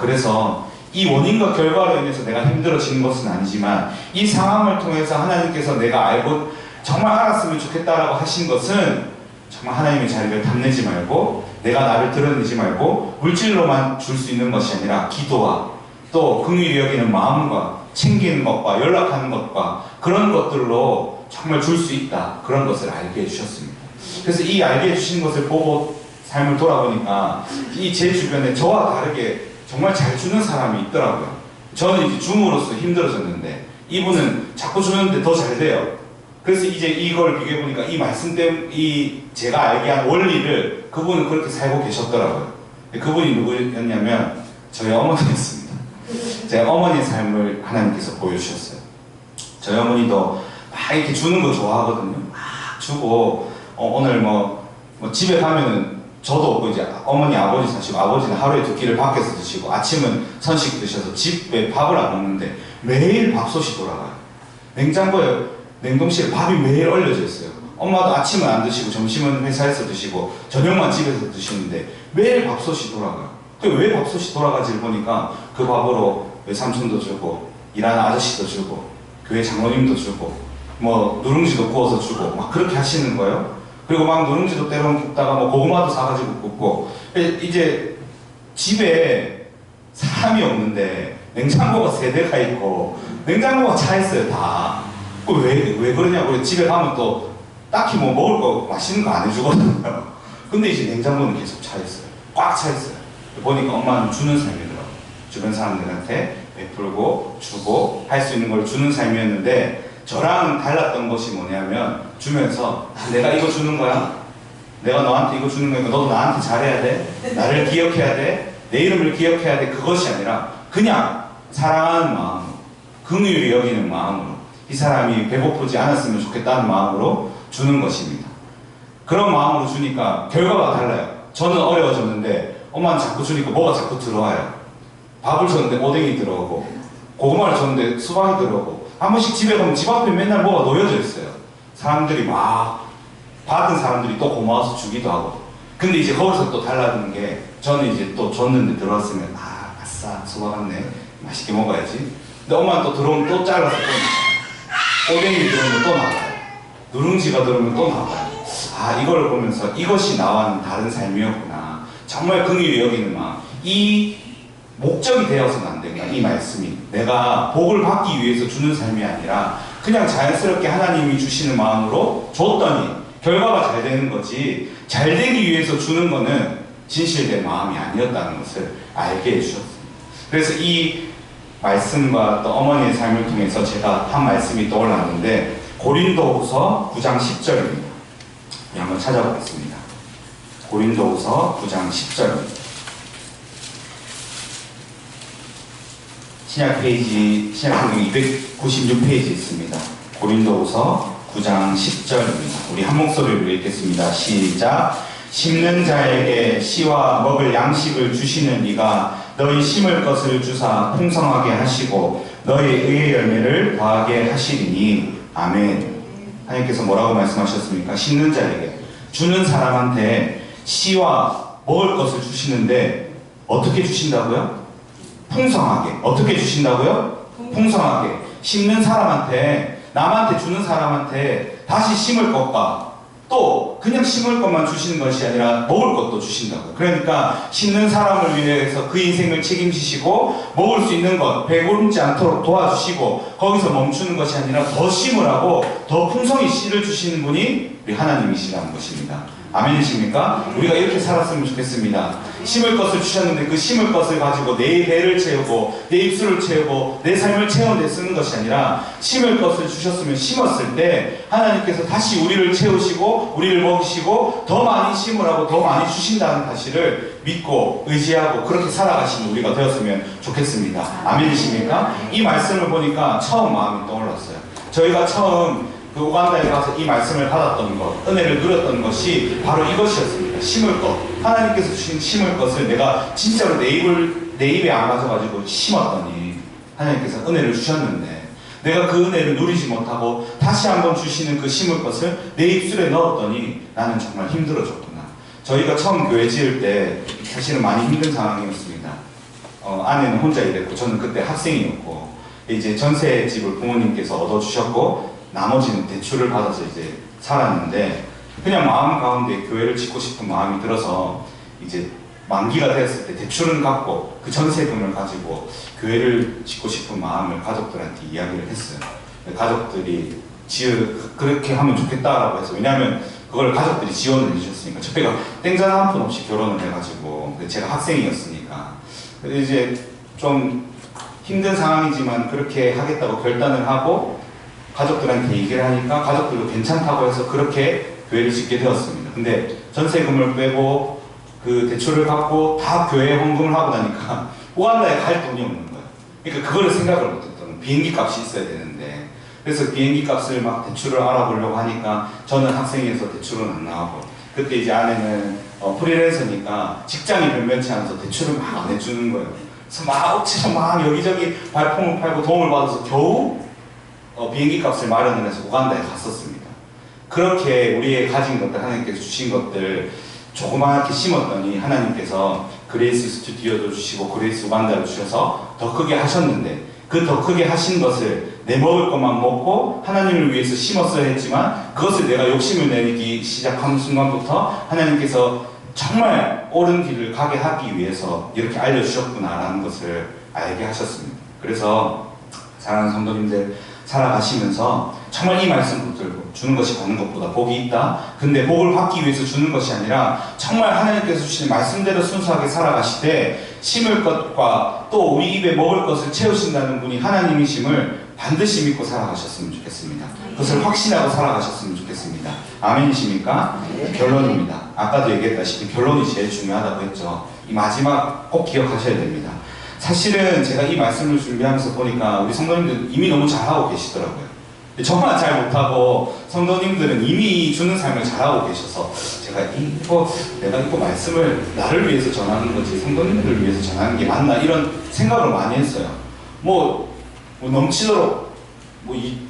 그래서 이 원인과 결과로 인해서 내가 힘들어지는 것은 아니지만 이 상황을 통해서 하나님께서 내가 알고 정말 알았으면 좋겠다라고 하신 것은 정말 하나님의 자리를 탐내지 말고 내가 나를 드러내지 말고 물질로만 줄 수 있는 것이 아니라 기도와 또 긍휼히 여기는 마음과 챙기는 것과 연락하는 것과 그런 것들로 정말 줄 수 있다. 그런 것을 알게 해주셨습니다. 그래서 이 알게 해주신 것을 보고 삶을 돌아보니까 이 제 주변에 저와 다르게 정말 잘 주는 사람이 있더라고요. 저는 이제 줌으로서 힘들어졌는데 이분은 자꾸 주는데 더 잘 돼요. 그래서 이제 이걸 비교해보니까 이 말씀 때문에 제가 알게 한 원리를 그분은 그렇게 살고 계셨더라고요. 그분이 누구였냐면 저희 어머니였습니다. 제 어머니의 삶을 하나님께서 보여주셨어요. 저희 어머니도 막 이렇게 주는 거 좋아하거든요. 막 주고 오늘 뭐 집에 가면은 저도 없고 이제 어머니 아버지 사시고 아버지는 하루에 2끼를 밖에서 드시고 아침은 선식 드셔서 집에 밥을 안 먹는데 매일 밥솥이 돌아가요. 냉장고에 냉동실에 밥이 매일 얼려져 있어요. 엄마도 아침은 안 드시고 점심은 회사에서 드시고 저녁만 집에서 드시는데 매일 밥솥이 돌아가요. 왜 밥솥이 돌아가지를 보니까 그 밥으로 외삼촌도 주고 일하는 아저씨도 주고 교회 장로님도 주고 뭐 누룽지도 구워서 주고 막 그렇게 하시는 거예요. 그리고 막 누룽지도 때로는 굽다가 뭐 고구마도 사가지고 굽고 이제 집에 사람이 없는데 냉장고가 3대가 있고 냉장고가 차 있어요 다. 왜 그러냐고 집에 가면 또 딱히 뭐 먹을 거 맛있는 거 안 해주거든요. 근데 이제 냉장고는 계속 차 있어요. 꽉 차 있어요. 보니까 엄마는 주는 삶이더라고요. 주변 사람들한테 베풀고 주고 할 수 있는 걸 주는 삶이었는데 저랑 달랐던 것이 뭐냐면 주면서 내가 이거 주는 거야? 내가 너한테 이거 주는 거니까 너도 나한테 잘해야 돼? 나를 기억해야 돼? 내 이름을 기억해야 돼? 그것이 아니라 그냥 사랑하는 마음으로 긍휼히 여기는 마음으로 이 사람이 배고프지 않았으면 좋겠다는 마음으로 주는 것입니다. 그런 마음으로 주니까 결과가 달라요. 저는 어려워졌는데 엄마는 자꾸 주니까 뭐가 자꾸 들어와요. 밥을 줬는데 오뎅이 들어오고 고구마를 줬는데 수박이 들어오고 한 번씩 집에 가면 집 앞에 맨날 뭐가 놓여져 있어요. 사람들이 막 받은 사람들이 또 고마워서 주기도 하고. 근데 이제 거기서 또 달라지는 게 저는 이제 또 줬는데 들어왔으면 아싸 수박 왔네 맛있게 먹어야지. 근데 엄마는 또 들어오면 또 잘라서 또 오뎅이 들어오면 또 나가요. 누룽지가 들어오면 또 나가요. 이걸 보면서 이것이 나와는 다른 삶이었구나. 정말 긍휼히 여기는 마음. 이 목적이 되어서는 안 된다. 이 말씀이 내가 복을 받기 위해서 주는 삶이 아니라 그냥 자연스럽게 하나님이 주시는 마음으로 줬더니 결과가 잘 되는 거지 잘 되기 위해서 주는 거는 진실된 마음이 아니었다는 것을 알게 해주셨습니다. 그래서 이 말씀과 또 어머니의 삶을 통해서 제가 한 말씀이 떠올랐는데 고린도후서 9장 10절입니다. 한번 찾아보겠습니다. 고린도후서 9장 10절입니다. 신약성경 296페이지 있습니다. 고린도후서 9장 10절입니다. 우리 한 목소리로 읽겠습니다. 시작. 심는 자에게 씨와 먹을 양식을 주시는 이가 너희 심을 것을 주사 풍성하게 하시고 너희 의의 열매를 더하게 하시리니 아멘. 하나님께서 뭐라고 말씀하셨습니까? 심는 자에게 주는 사람한테 씨와 먹을 것을 주시는데 어떻게 주신다고요? 풍성하게. 어떻게 주신다고요? 풍성하게. 심는 사람한테 남한테 주는 사람한테 다시 심을 것과 또 그냥 심을 것만 주시는 것이 아니라 먹을 것도 주신다고요. 그러니까 심는 사람을 위해서 그 인생을 책임지시고 먹을 수 있는 것 배고름지 않도록 도와주시고 거기서 멈추는 것이 아니라 더 심으라고 더 풍성히 씨를 주시는 분이 우리 하나님이시라는 것입니다. 아멘이십니까? 우리가 이렇게 살았으면 좋겠습니다. 심을 것을 주셨는데 그 심을 것을 가지고 내 배를 채우고 내 입술을 채우고 내 삶을 채우는 데 쓰는 것이 아니라 심을 것을 주셨으면 심었을 때 하나님께서 다시 우리를 채우시고 우리를 먹이시고 더 많이 심으라고 더 많이 주신다는 사실을 믿고 의지하고 그렇게 살아가시는 우리가 되었으면 좋겠습니다. 아멘이십니까? 이 말씀을 보니까 처음 마음이 떠올랐어요. 저희가 처음 그 우간다에 가서 이 말씀을 받았던 것, 은혜를 누렸던 것이 바로 이것이었습니다. 심을 것. 하나님께서 주신 심을 것을 내가 진짜로 내 입에 안 가져가지고 심었더니 하나님께서 은혜를 주셨는데 내가 그 은혜를 누리지 못하고 다시 한번 주시는 그 심을 것을 내 입술에 넣었더니 나는 정말 힘들어졌구나. 저희가 처음 교회 지을 때 사실은 많이 힘든 상황이었습니다. 아내는 혼자 일했고 저는 그때 학생이었고 이제 전세집을 부모님께서 얻어주셨고 나머지는 대출을 받아서 이제 살았는데 그냥 마음 가운데 교회를 짓고 싶은 마음이 들어서 이제 만기가 되었을 때 대출은 갚고 그 전세금을 가지고 교회를 짓고 싶은 마음을 가족들한테 이야기를 했어요. 가족들이 그렇게 하면 좋겠다라고 해서 왜냐하면 그걸 가족들이 지원을 해주셨으니까 저희가 땡전 한 푼 없이 결혼을 해가지고 제가 학생이었으니까 이제 좀 힘든 상황이지만 그렇게 하겠다고 결단을 하고 가족들한테 얘기를 하니까 가족들도 괜찮다고 해서 그렇게 교회를 짓게 되었습니다. 근데 전세금을 빼고 그 대출을 갚고 다 교회에 헌금을 하고 나니까 우간다에 갈 돈이 없는 거예요. 그러니까 그거를 생각을 못했던, 비행기 값이 있어야 되는데, 그래서 비행기 값을 막 대출을 알아보려고 하니까 저는 학생이어서 대출은 안 나오고, 그때 이제 아내는 프리랜서니까 직장이 변변치 않아서 대출을 막 안 해주는 거예요. 그래서 막 억지로 막 여기저기 발품을 팔고 도움을 받아서 겨우 비행기 값을 마련을 해서 우간다에 갔었습니다. 그렇게 우리의 가진 것들, 하나님께서 주신 것들 조그맣게 심었더니 하나님께서 그레이스 스튜디오도 주시고 그레이스 우간다를 주셔서 더 크게 하셨는데, 그 더 크게 하신 것을 내 먹을 것만 먹고 하나님을 위해서 심었어야 했지만, 그것을 내가 욕심을 내기 시작하는 순간부터 하나님께서 정말 옳은 길을 가게 하기 위해서 이렇게 알려주셨구나라는 것을 알게 하셨습니다. 그래서 사랑하는 성도님들, 살아가시면서 정말 이 말씀 붙들고 주는 것이 받는 것보다 복이 있다. 근데 복을 받기 위해서 주는 것이 아니라 정말 하나님께서 주시는 말씀대로 순수하게 살아가실 때 심을 것과 또 우리 입에 먹을 것을 채우신다는 분이 하나님이심을 반드시 믿고 살아가셨으면 좋겠습니다. 그것을 확신하고 살아가셨으면 좋겠습니다. 아멘이십니까? 결론입니다. 아까도 얘기했다시피 결론이 제일 중요하다고 했죠. 이 마지막 꼭 기억하셔야 됩니다. 사실은 제가 이 말씀을 준비하면서 보니까 우리 성도님들 이미 너무 잘하고 계시더라고요. 정말 잘 못하고 성도님들은 이미 주는 삶을 잘하고 계셔서 제가 내가 이거 말씀을 나를 위해서 전하는 거지 성도님들을 위해서 전하는 게 맞나 이런 생각을 많이 했어요. 뭐 넘치도록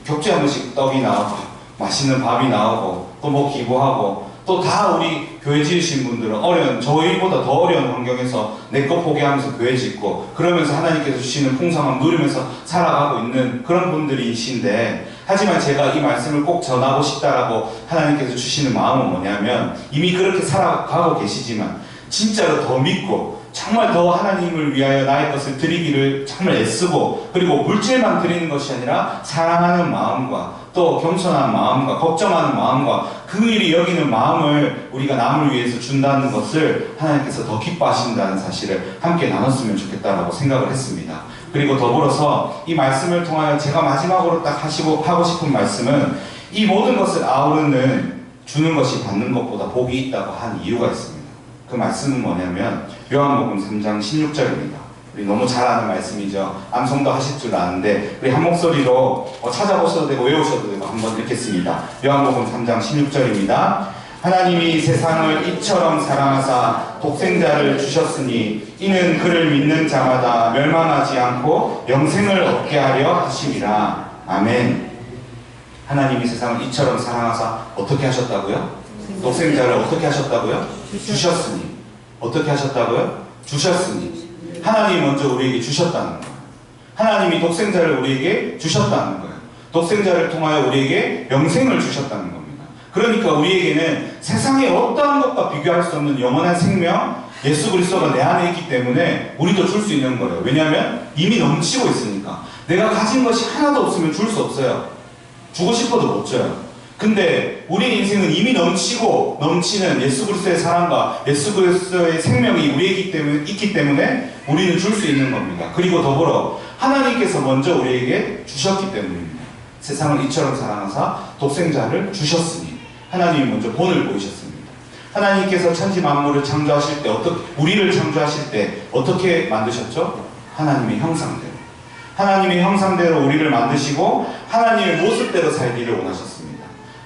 격주에 한 번씩 떡이 나오고 맛있는 밥이 나오고 또 뭐 기부하고 또 다 우리 교회 지으신 분들은 저희보다 더 어려운 환경에서 내 것 포기하면서 교회 짓고 그러면서 하나님께서 주시는 풍성함 누리면서 살아가고 있는 그런 분들이신데, 하지만 제가 이 말씀을 꼭 전하고 싶다라고 하나님께서 주시는 마음은 뭐냐면, 이미 그렇게 살아가고 계시지만 진짜로 더 믿고 정말 더 하나님을 위하여 나의 것을 드리기를 정말 애쓰고, 그리고 물질만 드리는 것이 아니라 사랑하는 마음과 또 겸손한 마음과 걱정하는 마음과 그 일이 여기는 마음을 우리가 남을 위해서 준다는 것을 하나님께서 더 기뻐하신다는 사실을 함께 나눴으면 좋겠다라고 생각을 했습니다. 그리고 더불어서 이 말씀을 통하여 제가 마지막으로 딱 하고 싶은 말씀은, 이 모든 것을 아우르는 주는 것이 받는 것보다 복이 있다고 한 이유가 있습니다. 그 말씀은 뭐냐면 요한복음 3장 16절입니다. 우리 너무 잘 아는 말씀이죠. 암송도 하실 줄 아는데 우리 한 목소리로 찾아보셔도 되고 외우셔도 되고 한번 읽겠습니다. 요한복음 3장 16절입니다. 하나님이 세상을 이처럼 사랑하사 독생자를 주셨으니 이는 그를 믿는 자마다 멸망하지 않고 영생을 얻게 하려 하심이라. 아멘. 하나님이 세상을 이처럼 사랑하사 어떻게 하셨다고요? 독생자를 어떻게 하셨다고요? 주셨으니. 어떻게 하셨다고요? 주셨으니. 하나님이 먼저 우리에게 주셨다는 거예요. 하나님이 독생자를 우리에게 주셨다는 거예요. 독생자를 통하여 우리에게 영생을 주셨다는 겁니다. 그러니까 우리에게는 세상의 어떠한 것과 비교할 수 없는 영원한 생명, 예수 그리스도가 내 안에 있기 때문에 우리도 줄 수 있는 거예요. 왜냐하면 이미 넘치고 있으니까. 내가 가진 것이 하나도 없으면 줄 수 없어요. 주고 싶어도 못 줘요. 근데 우리 인생은 이미 넘치고 넘치는 예수 그리스도의 사랑과 예수 그리스도의 생명이 우리에게 있기 때문에 우리는 줄 수 있는 겁니다. 그리고 더불어 하나님께서 먼저 우리에게 주셨기 때문입니다. 세상을 이처럼 사랑하사 독생자를 주셨으니 하나님이 먼저 본을 보이셨습니다. 하나님께서 천지 만물을 창조하실 때 우리를 창조하실 때 어떻게 만드셨죠? 하나님의 형상대로. 하나님의 형상대로 우리를 만드시고 하나님의 모습대로 살기를 원하셨습니다.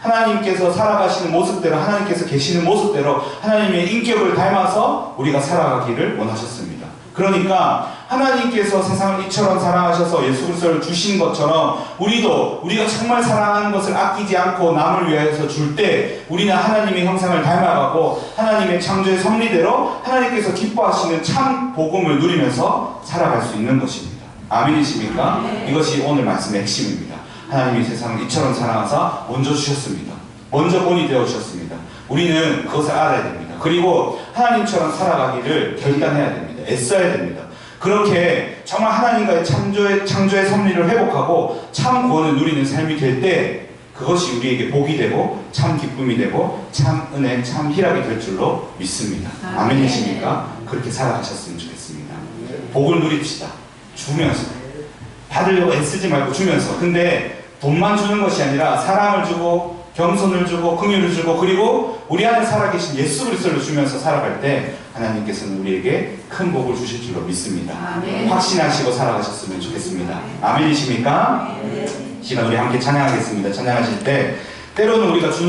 하나님께서 살아가시는 모습대로, 하나님께서 계시는 모습대로 하나님의 인격을 닮아서 우리가 살아가기를 원하셨습니다. 그러니까 하나님께서 세상을 이처럼 사랑하셔서 예수 그리스도를 주신 것처럼 우리가 정말 사랑하는 것을 아끼지 않고 남을 위해서 줄 때 우리는 하나님의 형상을 닮아가고 하나님의 창조의 섭리대로 하나님께서 기뻐하시는 참 복음을 누리면서 살아갈 수 있는 것입니다. 아멘이십니까? 이것이 오늘 말씀의 핵심입니다. 하나님이 세상을 이처럼 사랑하사 먼저 주셨습니다. 먼저 본이 되어주셨습니다. 우리는 그것을 알아야 됩니다. 그리고 하나님처럼 살아가기를 결단해야 됩니다. 애써야 됩니다. 그렇게 정말 하나님과의 창조의 섭리를 회복하고 참 구원을 누리는 삶이 될 때 그것이 우리에게 복이 되고 참 기쁨이 되고 참 은혜, 참 희락이 될 줄로 믿습니다. 아멘이십니까? 그렇게 살아가셨으면 좋겠습니다. 복을 누립시다. 주면서. 받으려고 애쓰지 말고 주면서. 근데 돈만 주는 것이 아니라 사랑을 주고 겸손을 주고 긍휼을 주고 그리고 우리 안에 살아계신 예수 그리스도를 주면서 살아갈 때 하나님께서는 우리에게 큰 복을 주실 줄로 믿습니다. 아멘. 확신하시고 살아가셨으면 좋겠습니다. 아멘이십니까? 시간 우리 함께 찬양하겠습니다. 찬양하실 때 때로는 우리가 주는